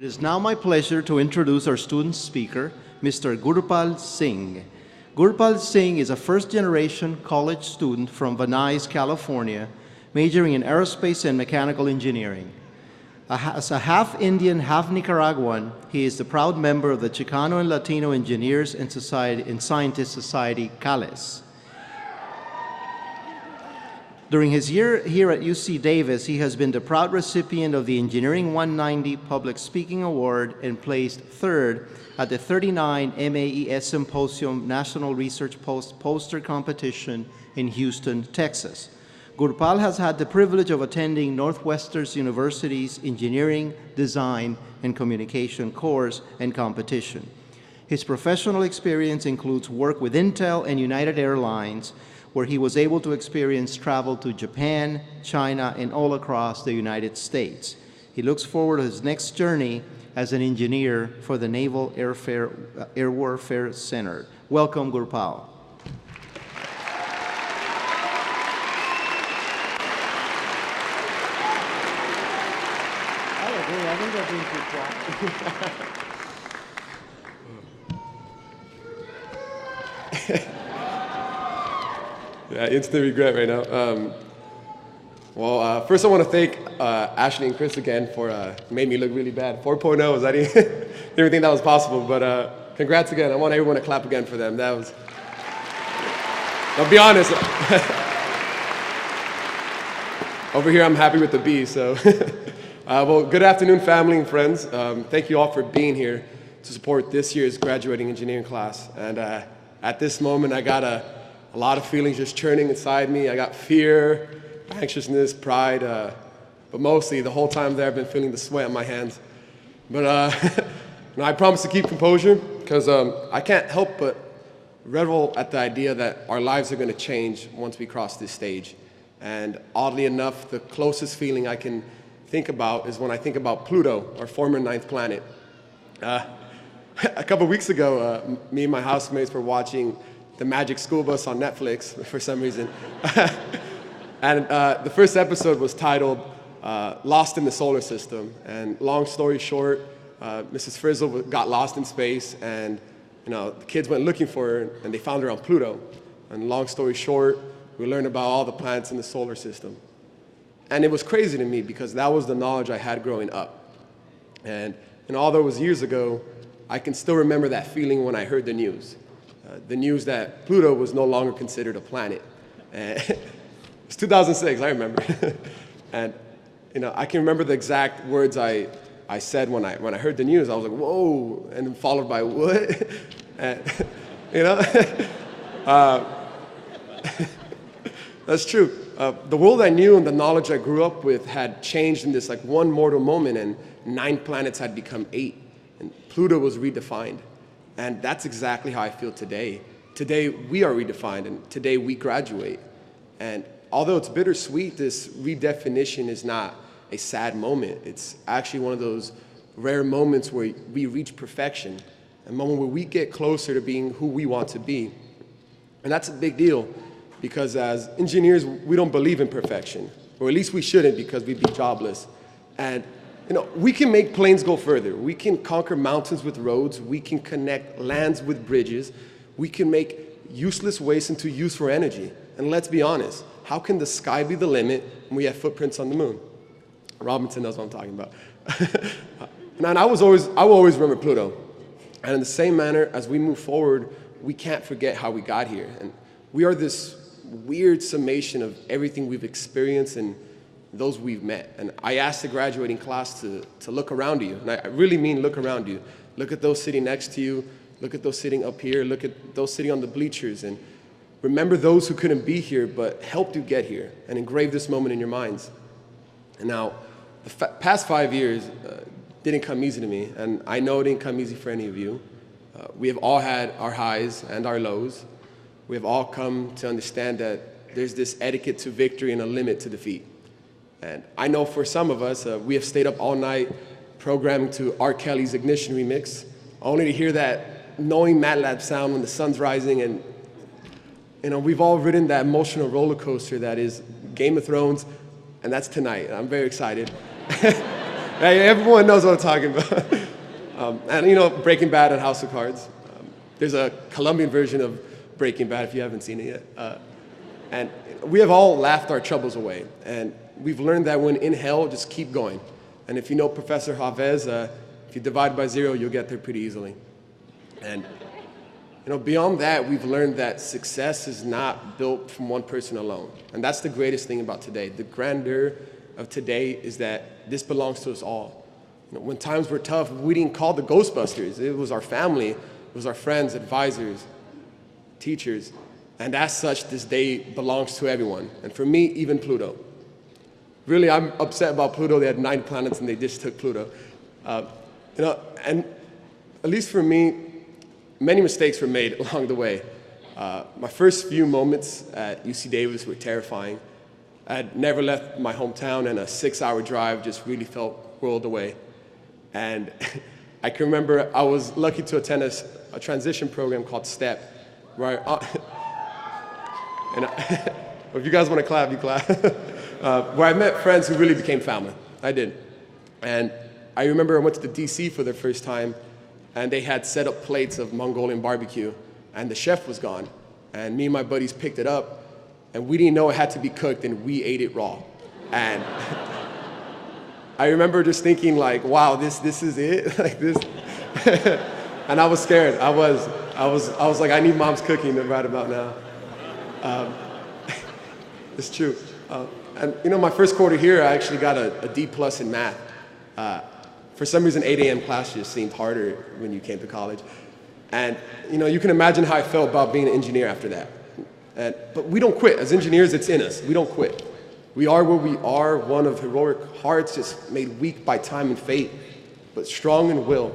It is now my pleasure to introduce our student speaker, Mr. Gurpal Singh. Gurpal Singh is a first-generation college student from Van Nuys, California, majoring in aerospace and mechanical engineering. As a half-Indian, half-Nicaraguan, he is the proud member of the Chicano and Latino Engineers and Scientists Society, CALES. During his year here at UC Davis, he has been the proud recipient of the Engineering 190 Public Speaking Award and placed third at the 39 MAES Symposium National Research Poster Competition in Houston, Texas. Gurpal has had the privilege of attending Northwestern University's Engineering, Design, and Communication course and competition. His professional experience includes work with Intel and United Airlines, where he was able to experience travel to Japan, China, and all across the United States. He looks forward to his next journey as an engineer for the Naval Air Warfare Center. Welcome, Gurpal. I agree. I think they're being too quiet. Yeah, instant regret right now. First I want to thank Ashley and Chris again for made me look really bad. 4.0, I didn't even think that was possible, but congrats again. I want everyone to clap again for them. That was, I'll be honest, over here I'm happy with the B, so. Well, good afternoon, family and friends. Thank you all for being here to support this year's graduating engineering class. And at this moment, I got a lot of feelings just churning inside me. I got fear, anxiousness, pride, but mostly the whole time there I've been feeling the sweat on my hands. But I promise to keep composure because I can't help but revel at the idea that our lives are going to change once we cross this stage. And oddly enough, the closest feeling I can think about is when I think about Pluto, our former 9th planet. A couple weeks ago, me and my housemates were watching The Magic School Bus on Netflix for some reason. And the first episode was titled Lost in the Solar System. And long story short, Mrs. Frizzle got lost in space and the kids went looking for her and they found her on Pluto. And long story short, we learned about all the planets in the solar system. And it was crazy to me because that was the knowledge I had growing up. And although it was years ago, I can still remember that feeling when I heard the news. The news that Pluto was no longer considered a planet. And it's 2006, I remember. And I can remember the exact words I said when I heard the news. I was like, whoa, and then followed by what? And, that's true. The world I knew and the knowledge I grew up with had changed in this one mortal moment, and 9 planets had become 8, and Pluto was redefined. And that's exactly how I feel today. Today, we are redefined, and today we graduate. And although it's bittersweet, this redefinition is not a sad moment. It's actually one of those rare moments where we reach perfection, a moment where we get closer to being who we want to be. And that's a big deal, because as engineers, we don't believe in perfection, or at least we shouldn't because we'd be jobless. And we can make planes go further. We can conquer mountains with roads. We can connect lands with bridges. We can make useless waste into useful energy. And let's be honest, how can the sky be the limit when we have footprints on the moon? Robinson knows what I'm talking about. And I will always remember Pluto. And in the same manner, as we move forward, we can't forget how we got here. And we are this weird summation of everything we've experienced and those we've met. And I asked the graduating class to look around you. And I really mean look around you. Look at those sitting next to you. Look at those sitting up here. Look at those sitting on the bleachers. And remember those who couldn't be here but helped you get here, and engrave this moment in your minds. And now, the past 5 years didn't come easy to me. And I know it didn't come easy for any of you. We have all had our highs and our lows. We have all come to understand that there's this etiquette to victory and a limit to defeat. And I know for some of us, we have stayed up all night programming to R. Kelly's Ignition remix, only to hear that annoying MATLAB sound when the sun's rising. And we've all ridden that emotional roller coaster that is Game of Thrones, and that's tonight. I'm very excited. Hey, everyone knows what I'm talking about. And you know, Breaking Bad and House of Cards. There's a Colombian version of Breaking Bad if you haven't seen it yet. And we have all laughed our troubles away. And we've learned that when in hell, just keep going. And if you know Professor Chavez, if you divide by 0, you'll get there pretty easily. And you know, beyond that, we've learned that success is not built from one person alone. And that's the greatest thing about today. The grandeur of today is that this belongs to us all. You know, when times were tough, we didn't call the Ghostbusters. It was our family, it was our friends, advisors, teachers. And as such, this day belongs to everyone. And for me, even Pluto. Really, I'm upset about Pluto. They had 9 planets and they just took Pluto. You know, and at least for me, many mistakes were made along the way. My first few moments at UC Davis were terrifying. I had never left my hometown, and a 6-hour drive just really felt world away. And I can remember I was lucky to attend a transition program called STEP, where if you guys want to clap, you clap. Where I met friends who really became family. I did. And I remember I went to the DC for the first time, and they had set up plates of Mongolian barbecue, and the chef was gone. And me and my buddies picked it up, and we didn't know it had to be cooked, and we ate it raw. And I remember just thinking like, wow, this is it? Like this. And I was scared. I was like, I need mom's cooking right about now. It's true. And you know, my first quarter here, I actually got a D+ in math. For some reason, 8 a.m. class just seemed harder when you came to college. And you know, you can imagine how I felt about being an engineer after that. But we don't quit. As engineers, it's in us. We don't quit. We are where we are, one of heroic hearts just made weak by time and fate, but strong in will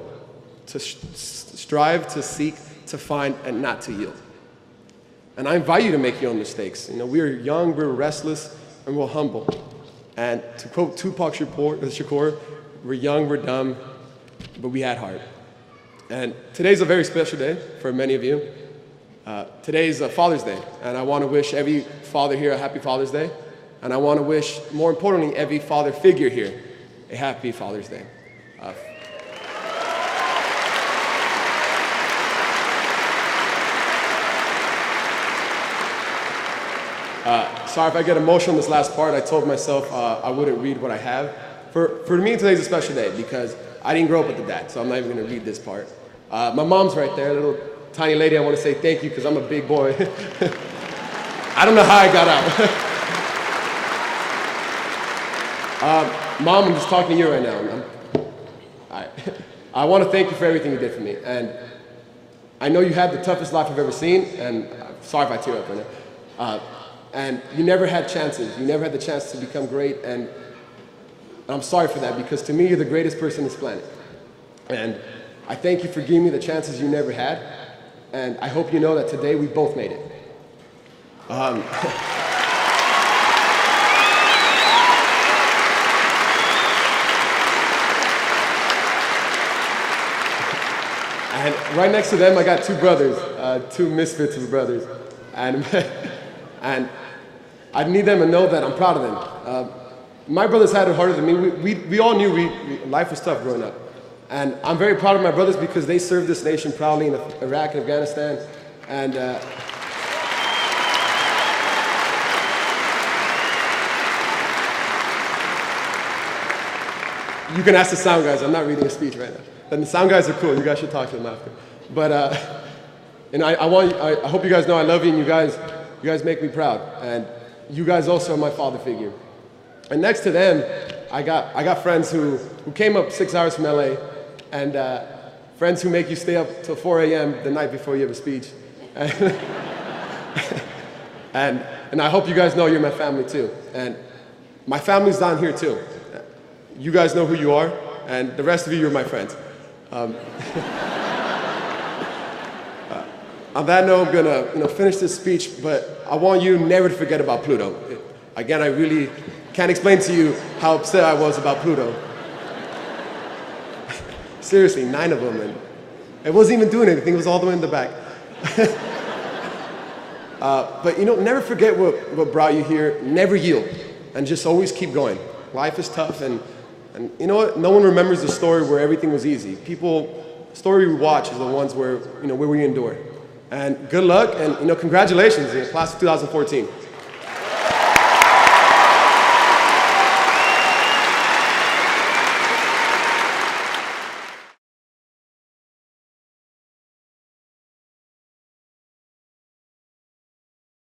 to strive, to seek, to find, and not to yield. And I invite you to make your own mistakes. You know, we're young, we're restless, and we're humble. And to quote Tupac Shakur, we're young, we're dumb, but we had heart. And today's a very special day for many of you. Today's Father's Day, and I want to wish every father here a happy Father's Day. And I want to wish, more importantly, every father figure here a happy Father's Day. Sorry if I get emotional in this last part. I told myself I wouldn't read what I have. For me, today's a special day because I didn't grow up with a dad, so I'm not even going to read this part. My mom's right there, a little tiny lady. I want to say thank you because I'm a big boy. I don't know how I got out. Mom, I'm just talking to you right now. I want to thank you for everything you did for me. And I know you had the toughest life I've ever seen, and sorry if I tear up right now. And you never had chances. You never had the chance to become great, and I'm sorry for that because to me, you're the greatest person on this planet. And I thank you for giving me the chances you never had, and I hope you know that today we both made it. And right next to them, I got 2 brothers, 2 misfits of brothers. And I need them to know that I'm proud of them. My brothers had it harder than me. We all knew life was tough growing up. And I'm very proud of my brothers because they served this nation proudly in Iraq and Afghanistan. And you can ask the sound guys. I'm not reading a speech right now. And the sound guys are cool. You guys should talk to them after. But and I hope you guys know I love you, and you guys make me proud. And you guys also are my father figure. And next to them, I got friends who came up 6 hours from LA, and friends who make you stay up till 4 a.m. the night before you have a speech. And I hope you guys know you're my family too. And my family's down here too. You guys know who you are, and the rest of you are my friends. On that note, I'm gonna finish this speech, but I want you never to forget about Pluto. Again, I really can't explain to you how upset I was about Pluto. Seriously, 9 of them, and it wasn't even doing anything. It was all the way in the back. But you know, never forget what brought you here. Never yield, and just always keep going. Life is tough, and And you know what? No one remembers the story where everything was easy. Story we watch is the ones where we endure. And good luck, and congratulations in the class of 2014.